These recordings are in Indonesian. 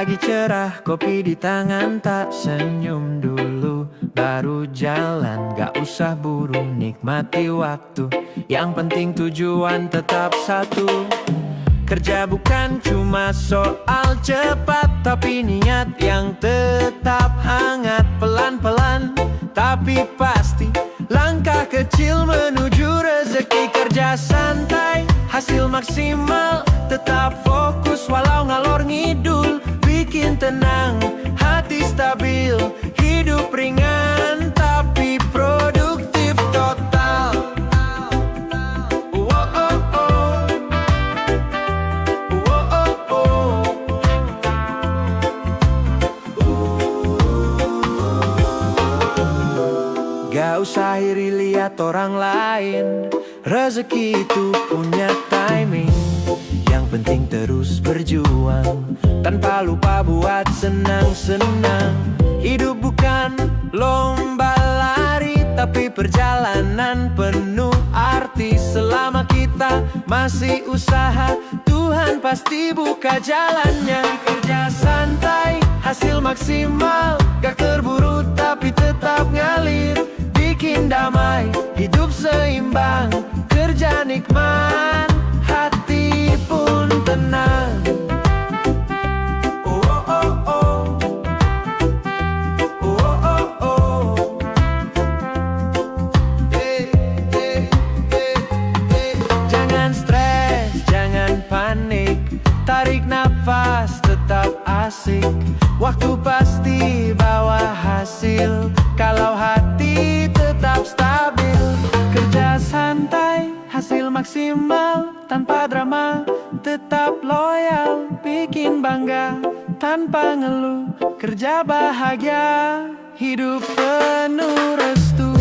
Pagi cerah, kopi di tangan, tak senyum dulu baru jalan. Gak usah buru, nikmati waktu. Yang penting tujuan tetap satu. Kerja bukan cuma soal cepat, tapi niat yang tetap hangat. Pelan-pelan, tapi pasti. Langkah kecil menuju rezeki. Kerja santai, hasil maksimal. Tetap fokus walau ngalor ngidul. Bikin tenang, hati stabil. Hidup ringan, tapi produktif total. Gak usah iri lihat orang lain. Rezeki itu punya timing. Yang penting terus berjuang, tanpa lupa buat senang-senang. Hidup bukan lomba lari, tapi perjalanan penuh arti. Selama kita masih usaha, Tuhan pasti buka jalannya. Kerja santai, hasil maksimal. Gak terburu tapi tetap ngalir. Bikin damai, hidup seimbang. Kerja nikmat, hati pun tenang. Jangan stres, jangan panik. Tarik nafas, tetap asik. Waktu pasti bawa hasil, kalau hati tetap stabil. Kerja santai, hasil maksimal. Tanpa drama, tetap loyal. Bikin bangga, tanpa ngeluh. Kerja bahagia, hidup penuh restu.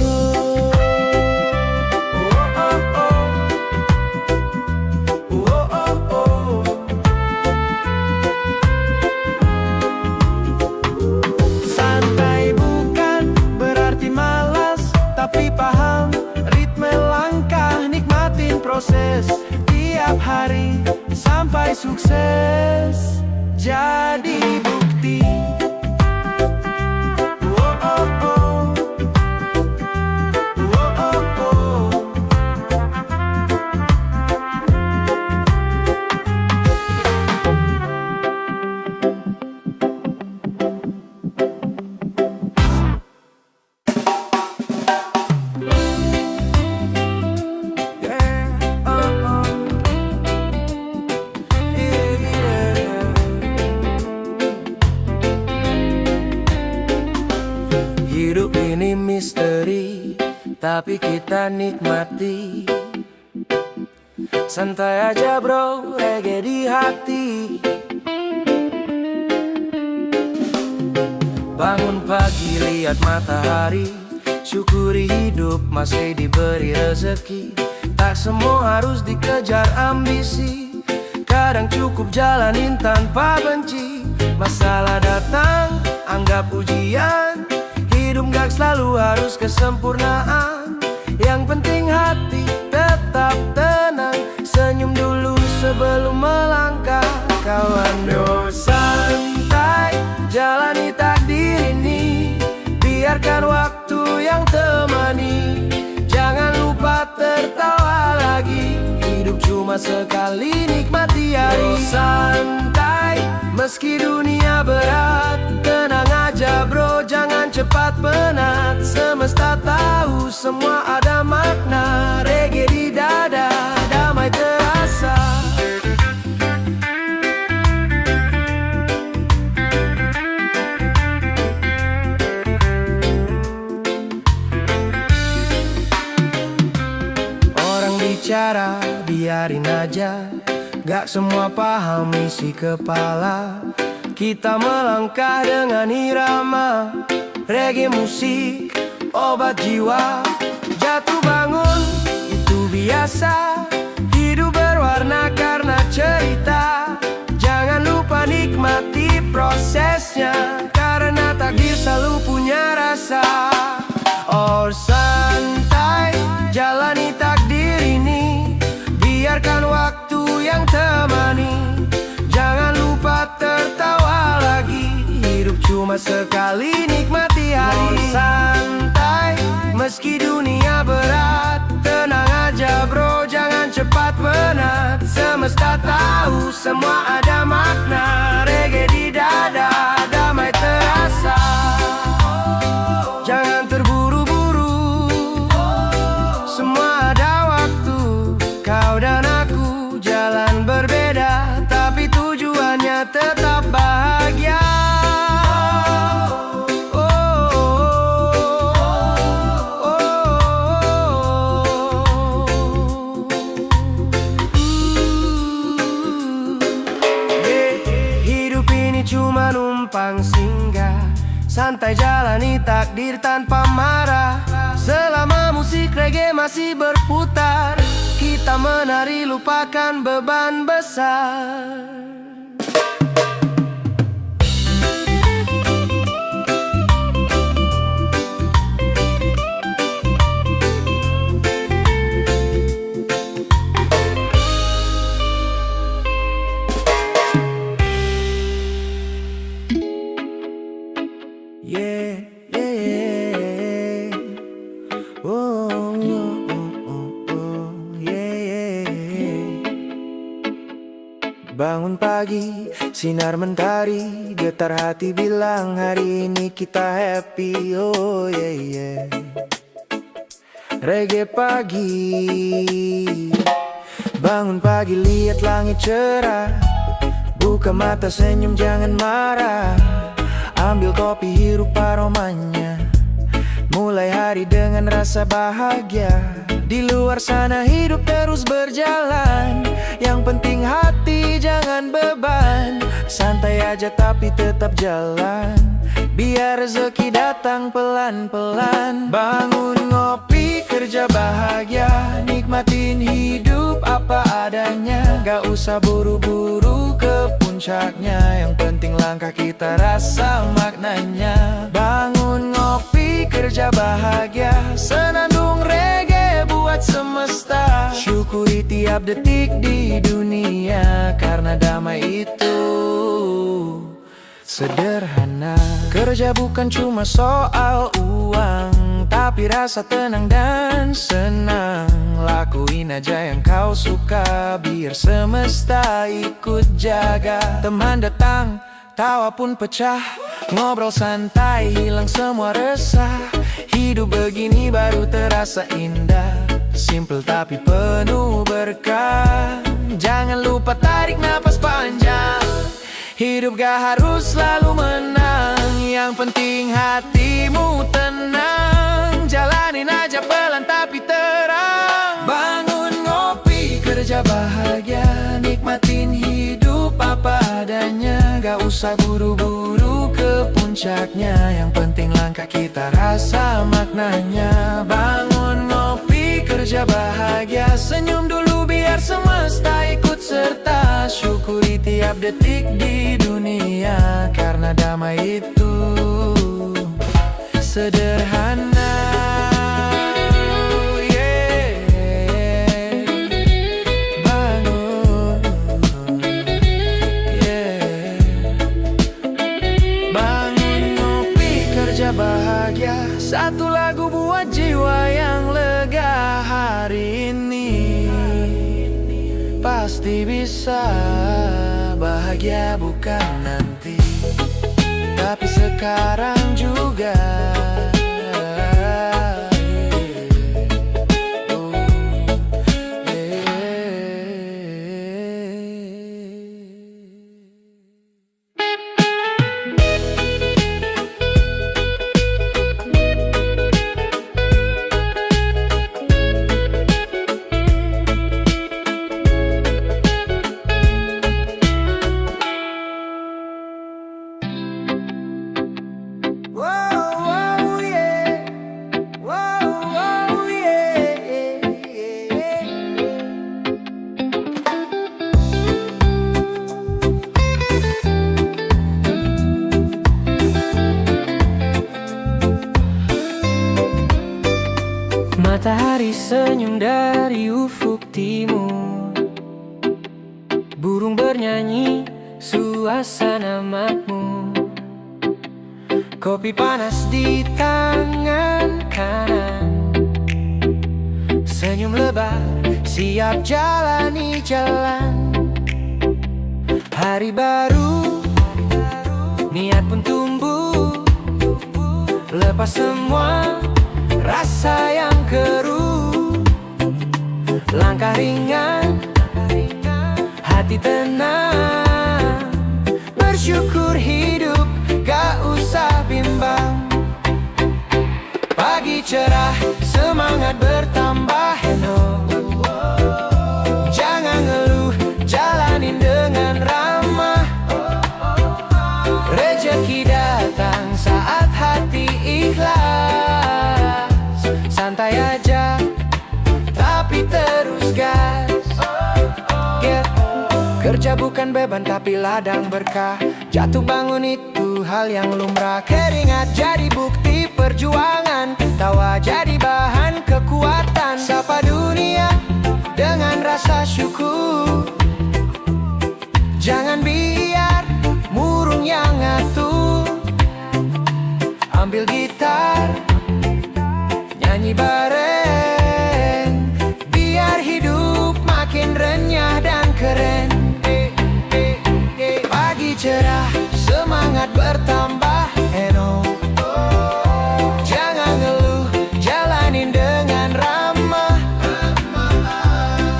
Santai bukan berarti malas, tapi paham ritme langkah. Nikmatin proses tiap hari sampai sukses jadi bukti. Hidup ini misteri, tapi kita nikmati. Santai aja bro, reggae di hati. Bangun pagi, lihat matahari. Syukuri hidup, masih diberi rezeki. Tak semua harus dikejar ambisi. Kadang cukup jalanin tanpa benci. Masalah datang, anggap ujian. Hidup gak selalu harus kesempurnaan. Yang penting hati tetap tenang. Senyum dulu sebelum melangkah, kawan. Yo santai, jalani takdir ini. Biarkan waktu yang temani. Jangan lupa tertawa lagi. Hidup cuma sekali, nikmati hari. Yo santai, meski dunia berat. Tenang aja bro, jangan cepat penat. Semesta tahu semua ada makna. Reggae di dada, damai terasa. Orang bicara, biarin aja. Gak semua paham isi kepala. Kita melangkah dengan irama. Reggae musik, obat jiwa. Jatuh bangun, itu biasa. Hidup berwarna karena cerita. Jangan lupa nikmati prosesnya, karena takdir selalu punya rasa. Oh santai, jalani takdir ini. Biarkan waktu yang temani. Jangan lupa tertawa lagi. cuma sekali, nikmati hari santai. Meski dunia berat, tenang aja bro, jangan cepat penat. Semesta tahu semua ada makna, reggae di dada, damai terasa. Jangan terburu-buru, semua ada waktu. Kau dan aku jalan berbeda, tapi tujuannya tetap bahagia. Hidup ini cuma numpang singgah, santai jalani takdir tanpa marah. Selama musik reggae masih berputar, kita menari lupakan beban besar. Yeah, yeah, oh, oh, oh, oh, yeah. Bangun pagi, sinar mentari, getar hati bilang hari ini kita happy, oh yeah, yeah. Reggae pagi, bangun pagi lihat langit cerah, buka mata senyum jangan marah. Ambil kopi hirup aromanya, mulai hari dengan rasa bahagia. Di luar sana hidup terus berjalan, yang penting hati jangan beban. Santai aja tapi tetap jalan, biar rezeki datang pelan-pelan. Bangun ngopi, kerja bahagia, nikmatin hidup apa adanya. Gak usah buru-buru ke puncaknya, yang penting langkah kita rasa maknanya. Bangun ngopi, kerja bahagia, senandung reggae buat semesta. Syukuri tiap detik di dunia, karena damai itu sederhana. Kerja bukan cuma soal uang, tapi rasa tenang dan senang. Lakuin aja yang kau suka, biar semesta ikut jaga. Teman datang, tawa pun pecah, ngobrol santai, hilang semua resah. Hidup begini baru terasa indah, simple tapi penuh berkah. Jangan lupa tarik napas panjang, hidup gak harus selalu menang, yang penting hatimu tenang. Jalanin aja pelan tapi terang. Bangun ngopi, kerja bahagia, nikmatin hidup apa adanya. Gak usah buru-buru ke puncaknya, yang penting langkah kita rasa maknanya. Bangun ngopi, kerja bahagia, senyum dulu biar semesta ikut serta. Syukuri tiap detik di dunia, karena damai itu sederhana. Yeah. Bangun, yeah. Bangun ngopi, kerja bahagia, satu lagu buat jiwa yang lega. Hari ini pasti bisa bahagia, bukan nanti, tapi sekarang juga. Matahari senyum dari ufuk timur, burung bernyanyi suasana makmur. Kopi panas di tangan kanan, senyum lebar siap jalani jalan. Hari baru, niat pun tumbuh, lepas semua rasa yang keruh. Langkah ringan, hati tenang, bersyukur hidup gak usah bimbang. Pagi cerah, semangat bertambah heno. Jangan ngeluh, jalanin dengan ramah. Rezeki datang saat hati ikhlas. Santai aja, tapi terus gas. Kerja bukan beban tapi ladang berkah. Jatuh bangun itu hal yang lumrah. Keringat jadi bukti perjuangan, tawa jadi bahan kekuatan. Sapa dunia dengan rasa syukur. Jangan biar murung yang ngatur. Ambil gitar, nyanyi bareng, biar hidup makin renyah dan keren. Pagi cerah, semangat bertambah heno. Jangan ngeluh, jalanin dengan ramah.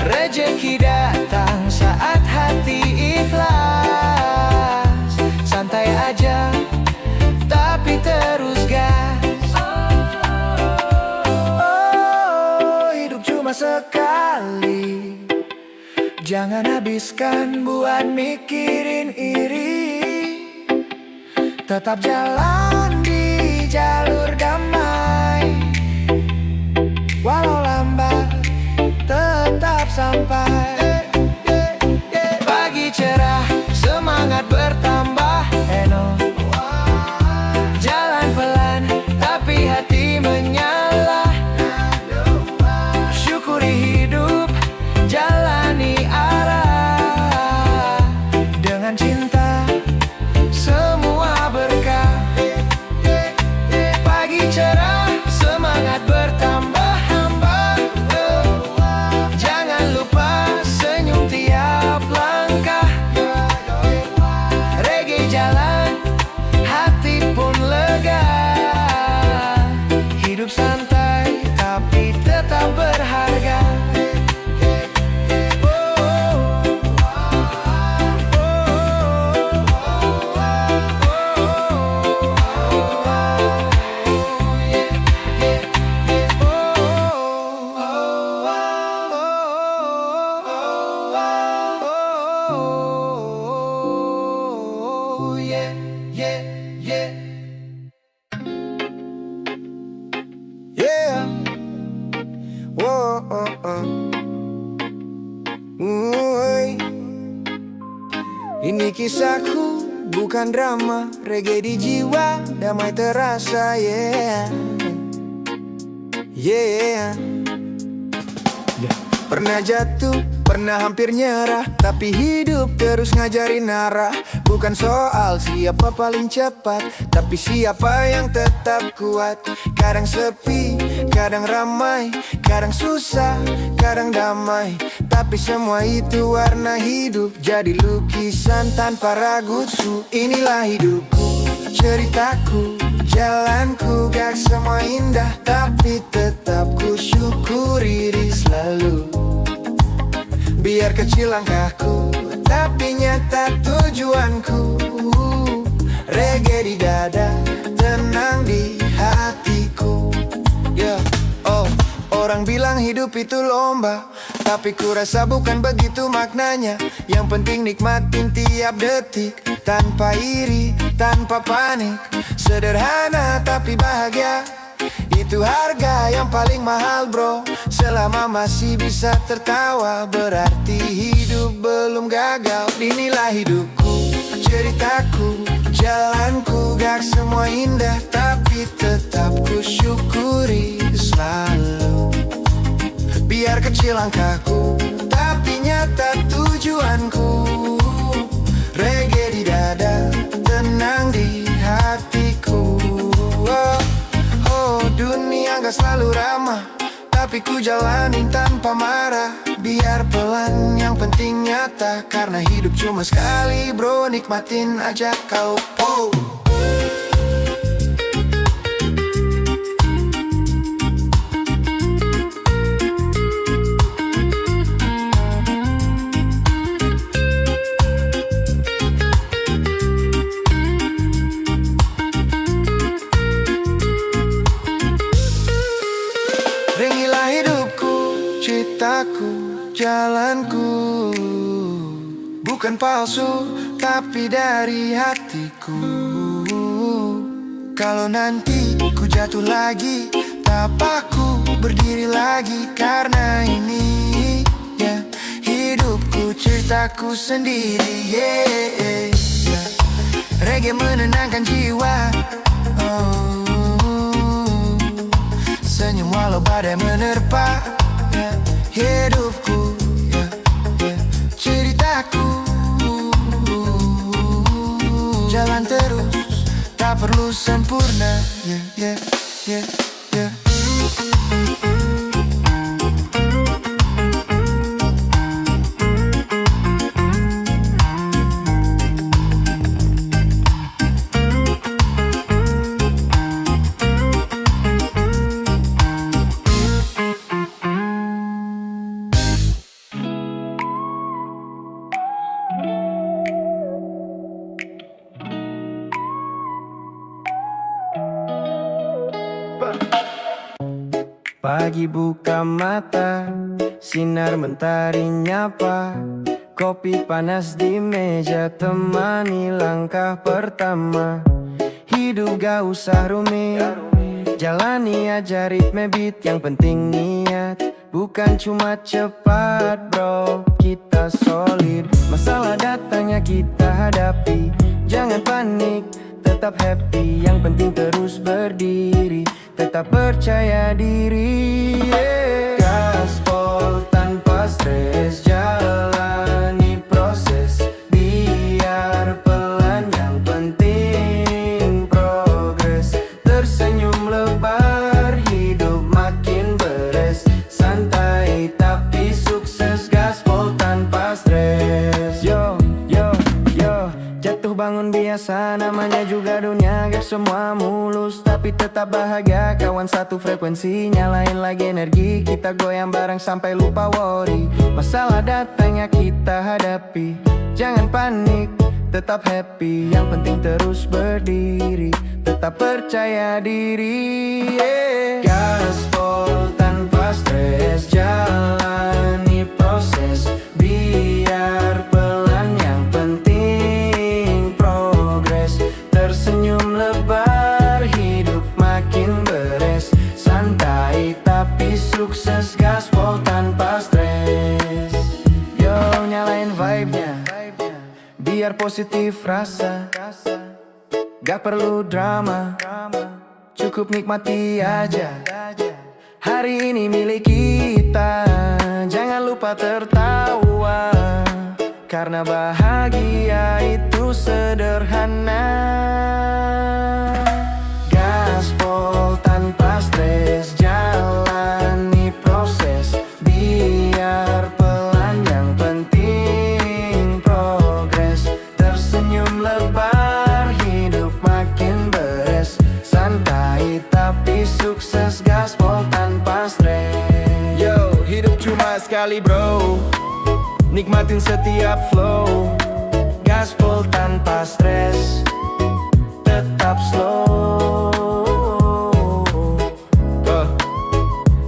Rezeki datang saat hati ikhlas. Santai aja, tapi terus gas. Oh, hidup cuma sekali. Jangan habiskan buat mikirin iri. Tetap jalan di jalur damai. Walau lambat, tetap sampai. Pagi cerah, semangat bertambah heno. Jalan pelan, tapi hati menyala. Syukuri hidup, jalani arah. Dengan cinta, semua berkah. Pagi cerah, semangat bertambah hamba. Jangan lupa senyum tiap langkah. Reggae jalan, hati pun lega. Hidup santai, tapi tetap berharga. Ini kisahku, bukan drama. Reggae di jiwa, damai terasa, yeah. Pernah jatuh, pernah hampir nyerah, tapi hidup terus ngajarin arah. Bukan soal siapa paling cepat, tapi siapa yang tetap kuat. Kadang sepi, kadang ramai, kadang susah, kadang damai. Tapi semua itu warna hidup, jadi lukisan tanpa ragu. Inilah hidupku, ceritaku, jalanku. Gak semua indah, tapi tetap ku syukuri diri selalu. Biar kecil langkahku, tapi nyata tujuanku. Reggae di dada, tenang di hatiku. Oh, orang bilang hidup itu lomba, tapi ku rasa bukan begitu maknanya. Yang penting nikmatin tiap detik, tanpa iri, tanpa panik. Sederhana tapi bahagia, itu harga yang paling mahal bro. Selama masih bisa tertawa, berarti hidup belum gagal. Inilah hidupku, ceritaku, jalanku. Gak semua indah, tapi tetap ku syukuri selalu. Biar kecil langkahku, tapi nyata tujuanku. Reggae di dada, tenang di hatiku. jalanin tanpa marah, biar pelan yang penting nyata. Karena hidup cuma sekali bro, nikmatin aja kau po. Ringilah hidupku, citaku, jalanku. Bukan palsu, tapi dari hatiku. Kalau nanti ku jatuh lagi, tapaku berdiri lagi. Karena ini, ya, hidupku, ceritaku sendiri, yeah. Reggae menenangkan jiwa, oh. Senyum walau badai menerpa, ya, hidupku, ya, ya, ceritaku. Jalan terus, tak perlu sempurna, ya, ya, ya, ya. Pagi buka mata, sinar mentari nyapa. Kopi panas di meja temani langkah pertama. Hidup gak usah rumit, jalani aja ritme beat. Yang penting niat, bukan cuma cepat bro. Kita solid, masalah datangnya kita hadapi. Jangan panik, tetap happy. Yang penting terus berdiri, tetap percaya diri, yeah. Gaspol tanpa stres, jalani proses. Biar pelan, yang penting progres. Tersenyum lebar, hidup makin beres. Santai tapi sukses, gaspol tanpa stres. Yo, yo, yo, jatuh bangun biasa, namanya juga dunia. Gak semua mulus, tapi tetap bahagia. Kawan satu frekuensi, nyalain lagi energi. Kita goyang bareng sampai lupa worry. Masalah datangnya kita hadapi. Jangan panik, tetap happy. Yang penting terus berdiri, tetap percaya diri, yeah. Gaspol tanpa stres, jalani proses. Biar pelan, yang penting progres. Tersenyum lebar, hidup makin beres. Santai tapi sukses, gaspol tanpa stres. Yo, nyalain vibe-nya, biar positif rasa. Gak perlu drama, cukup nikmati aja. Hari ini milik kita, jangan lupa tertawa. Karena bahagia itu sederhana. Gaspol tanpa stres, jalani proses. Biar pelan, yang penting progres. Tersenyum lebar, hidup makin beres. Santai tapi sukses, gaspol tanpa stres. Yo, hidup cuma sekali bro, nikmatin setiap flow. Gaspol tanpa stres, tetap slow,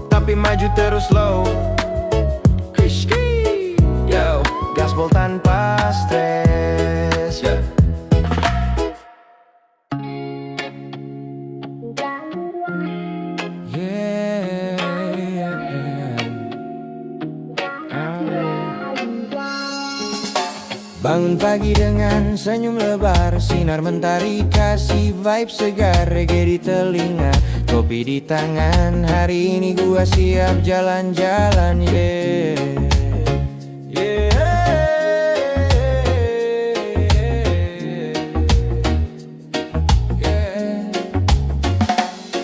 tapi maju terus slow. Yo, gaspol tanpa stres, yeah. Bangun pagi dengan senyum lebar, sinar mentari kasih vibe segar. Reggae di telinga, kopi di tangan. Hari ini gua siap jalan-jalan, yeah.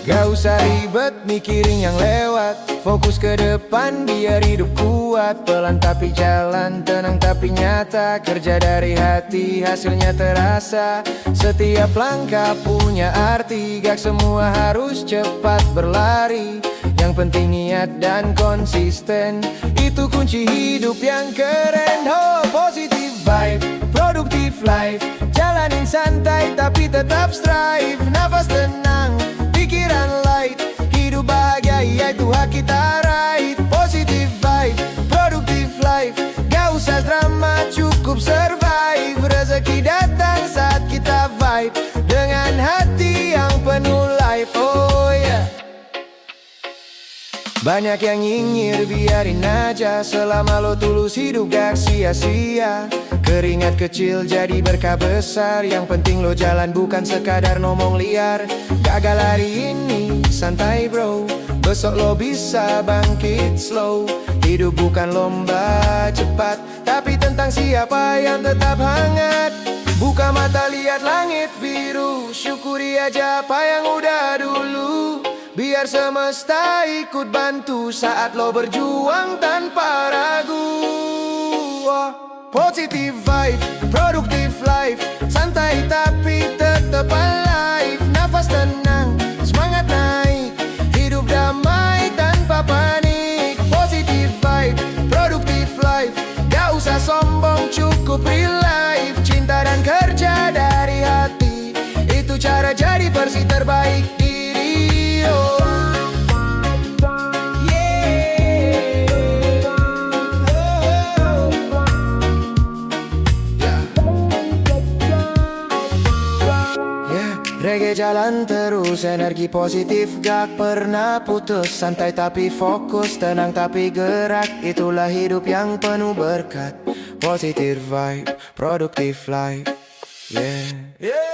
Gak usah ribet mikirin yang lewat. Fokus ke depan biar hidup kuat. Pelan tapi jalan, tenang tapi nyata. Kerja dari hati, hasilnya terasa. Setiap langkah punya arti. Gak semua harus cepat berlari. Yang penting niat dan konsisten, itu kunci hidup yang keren. Oh, positive vibe, productive life. Jalanin santai tapi tetap strive. Nafas tenang, pikiran light. Hidup bahagia, ya itu hak kita right. Positive vibe, productive life. Gak usah drama, cukup survive. Rezeki datang saat kita vibe. Dengan hati yang penuh life, oh yeah. Banyak yang nyinyir, biarin aja. Selama lo tulus hidup gak sia-sia. Keringat kecil jadi berkah besar. Yang penting lo jalan bukan sekadar ngomong liar. Gagal hari ini, santai bro. Besok lo bisa bangkit slow. Hidup bukan lomba cepat, tapi tentang siapa yang tetap hangat. Buka mata lihat langit biru. Syukuri aja apa yang udah dulu. Biar semesta ikut bantu saat lo berjuang tanpa ragu. Positive vibe, productive life. Santai tapi tetap alive. Nafas tenang, semangat naik. Hidup damai tanpa panik. Positive vibe, productive life. Gak usah sombong, cukup real life. Cinta dan kerja dari hati, itu cara jadi versi terbaik diri. Oh. Reggae jalan terus, energi positif gak pernah putus. Santai tapi fokus, tenang tapi gerak. Itulah hidup yang penuh berkat. Positive vibe, productive life. Yeah, yeah.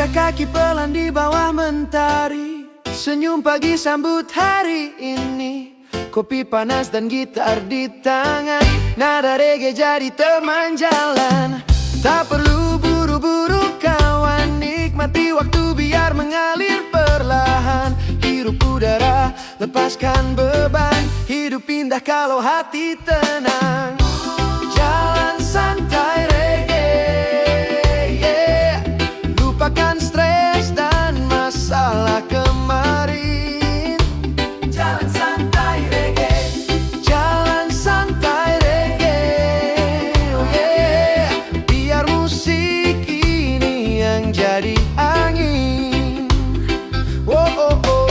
Kaki pelan di bawah mentari. Senyum pagi sambut hari ini. Kopi panas dan gitar di tangan. Nada reggae jadi teman jalan. Tak perlu buru-buru kawan. Nikmati waktu biar mengalir perlahan. Hirup udara, lepaskan beban. Hidup indah kalau hati tenang. Jalan santai reggae, yeah. Lupakan stres dan masalah kemarin. Jalan santai reggae, jalan santai reggae, oh yeah. Biar musik ini yang jadi angin. Oh oh oh.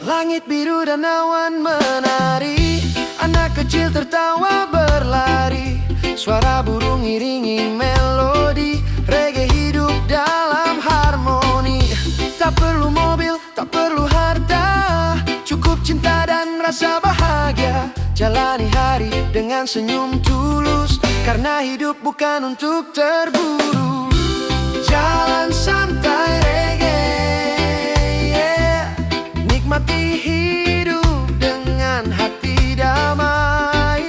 Langit biru dan awan menari. Anak kecil tertawa berlari. Suara burung iringi melodi. Reggae hidup dalam harmoni. Tak perlu mobil, tak perlu harta. Cukup cinta dan rasa bahagia. Jalani hari dengan senyum tulus. Karena hidup bukan untuk terburu. Jalan santai reggae, yeah. Nikmati hidup dengan hati damai.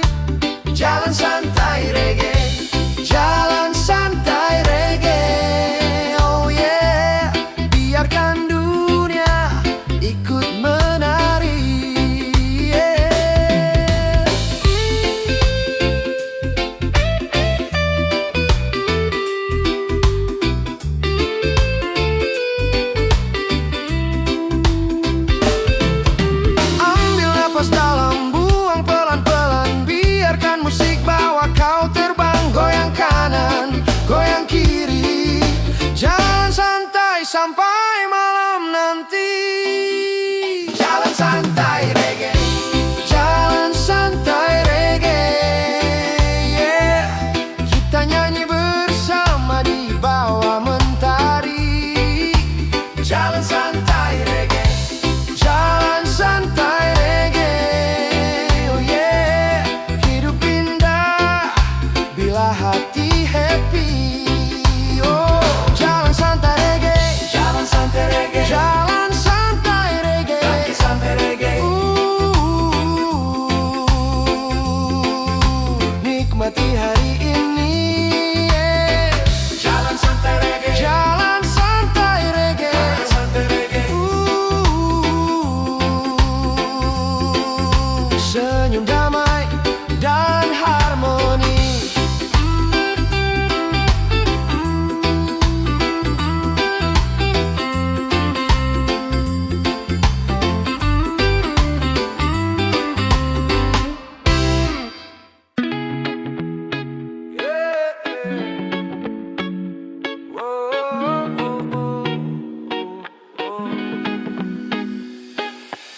Jalan santai reggae, jalan santai reggae, oh yeah. Biarkan dunia ikut menari, yeah.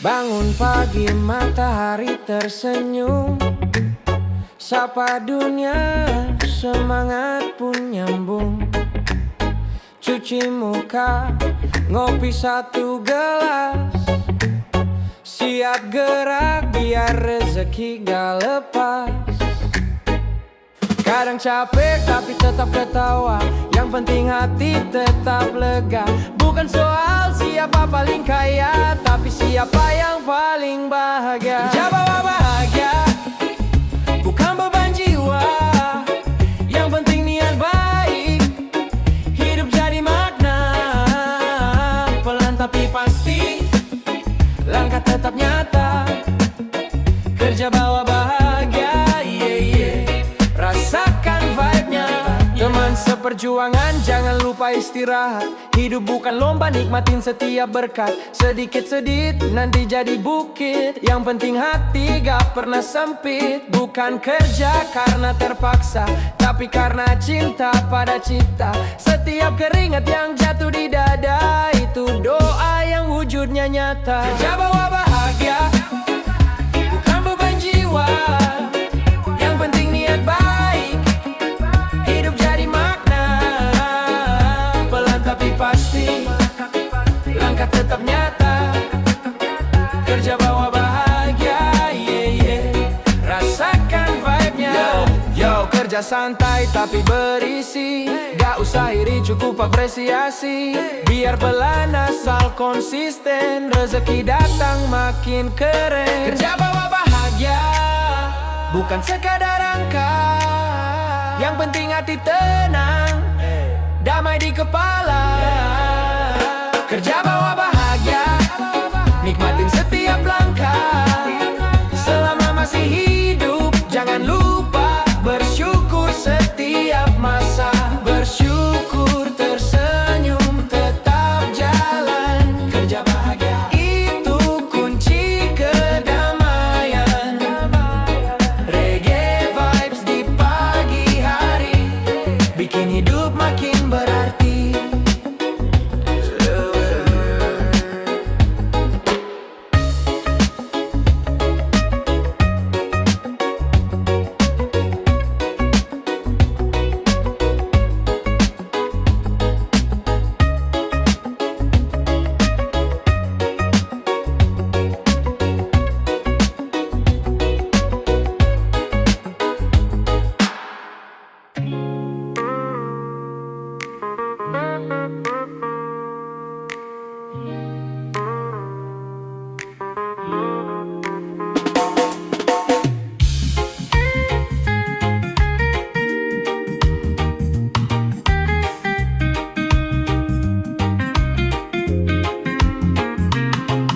Bangun pagi matahari tersenyum, sapa dunia semangat pun nyambung. Cuci muka, ngopi satu gelas, siap gerak biar rezeki gak lepas. Kadang capek tapi tetap ketawa, yang penting hati tetap lega. Bukan soal siapa paling kaya, tapi siapa yang paling bahagia. Kerja bawa bahagia, bukan beban jiwa. Yang penting niat baik, hidup jadi makna. Pelan tapi pasti, langkah tetap nyata. Kerja bawa bahagia, yeah, yeah. Rasakan vibe-nya. Teman seperjuangan, jangan lupa istirahat. Hidup bukan lomba, nikmatin setiap berkat. Sedikit-sedikit nanti jadi bukit. Yang penting hati gak pernah sempit. Bukan kerja karena terpaksa, tapi karena cinta pada cipta. Setiap keringat yang jatuh di dada, itu doa yang wujudnya nyata. Kerja bawa bahagia, bukan beban jiwa. Yang penting niat baik, hidup jadi makna. Pelan tapi pasti, langkah tetap nyata. Kerja bawa bahagia, yeah, yeah. Rasakan vibe-nya. Yo, kerja santai tapi berisi. Gak usah iri, cukup apresiasi. Biar pelan asal konsisten, rezeki datang makin keren. Kerja bawa bahagia, bukan sekadar angka. Yang penting hati tenang, damai di kepala. Kerja bawa bahagia, nikmatin setiap langkah. Selama masih hidup, jangan lupa bersyukur setiap masa. Bersyukur, tersenyum, tetap jalan. Kerja bahagia, itu kunci kedamaian. Reggae vibes di pagi hari, bikin hidup makin berarti.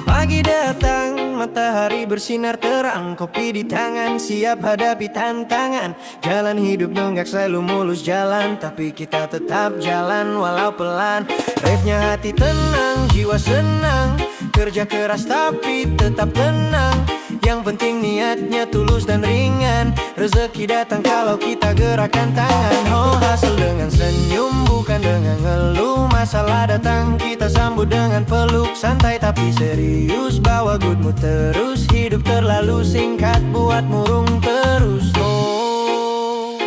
Pagi datang, matahari bersinar terang. Kopi di tangan, siap hadapi tantangan. Jalan hidup nggak selalu mulus jalan, tapi kita tetap jalan walau pelan. Rave-nya hati tenang, jiwa senang. Kerja keras tapi tetap tenang. Yang penting niatnya tulus dan ringan. Rezeki datang kalau kita gerakkan tangan. Oh, hasil dengan senyum, bukan dengan ngeluh. Masalah datang, kita sambut dengan peluk. Santai tapi serius, bawa good mood terus. Hidup terlalu singkat, buat murung terus. Oh,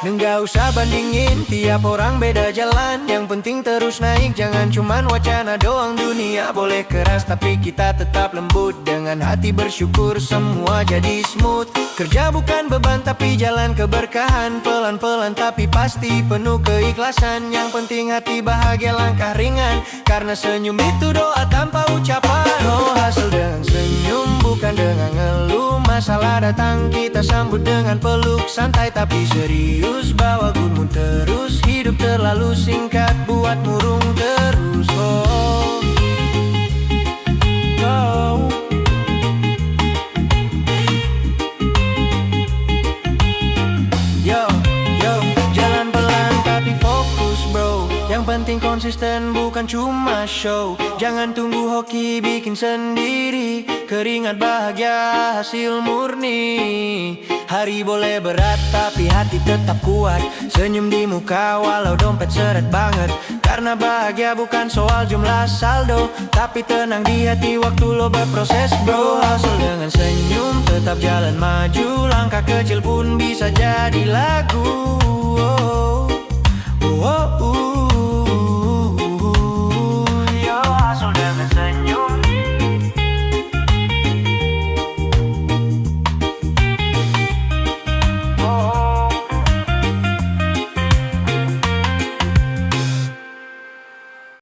nggak usah bandingin, tiap orang beda jalan. Yang penting terus naik, jangan cuman wacana doang. Dunia boleh keras tapi kita tetap lembut. Dengan hati bersyukur semua jadi smooth. Kerja bukan beban tapi jalan keberkahan. Pelan-pelan tapi pasti penuh keikhlasan. Yang penting hati bahagia, langkah ringan. Karena senyum itu doa tanpa ucapan. Oh, hasil dengan senyum, bukan dengan ngeluh. Masalah datang, kita sambut dengan peluk. Santai tapi serius, bawa good mood terus. Hidup terlalu singkat, buat murung terus. Oh, oh. Yo, yo, jalan pelan tapi fokus bro. Yang penting konsisten, bukan cuma show. Jangan tunggu hoki, bikin sendiri. Keringat bahagia, hasil murni. Hari boleh berat tapi hati tetap kuat. Senyum di muka walau dompet seret banget. Karena bahagia bukan soal jumlah saldo, tapi tenang di hati waktu lo berproses bro. Hustle dengan senyum, tetap jalan maju. Langkah kecil pun bisa jadi lagu. Oh, oh, oh.